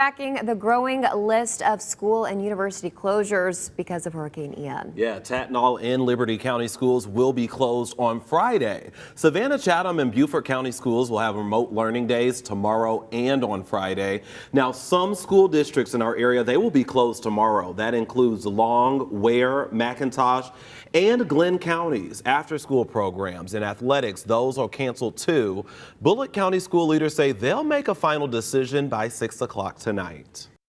Tracking the growing list of school and university closures because of Hurricane Ian. Yeah, Tatnall and Liberty County schools will be closed on Friday. Savannah, Chatham, and Beaufort County schools will have remote learning days tomorrow and on Friday. Now, some school districts in our area, they will be closed tomorrow. That includes Long, Ware, McIntosh, and Glenn counties. After-school programs and athletics, those are canceled too. Bullitt County school leaders say they'll make a final decision by 6 o'clock tonight.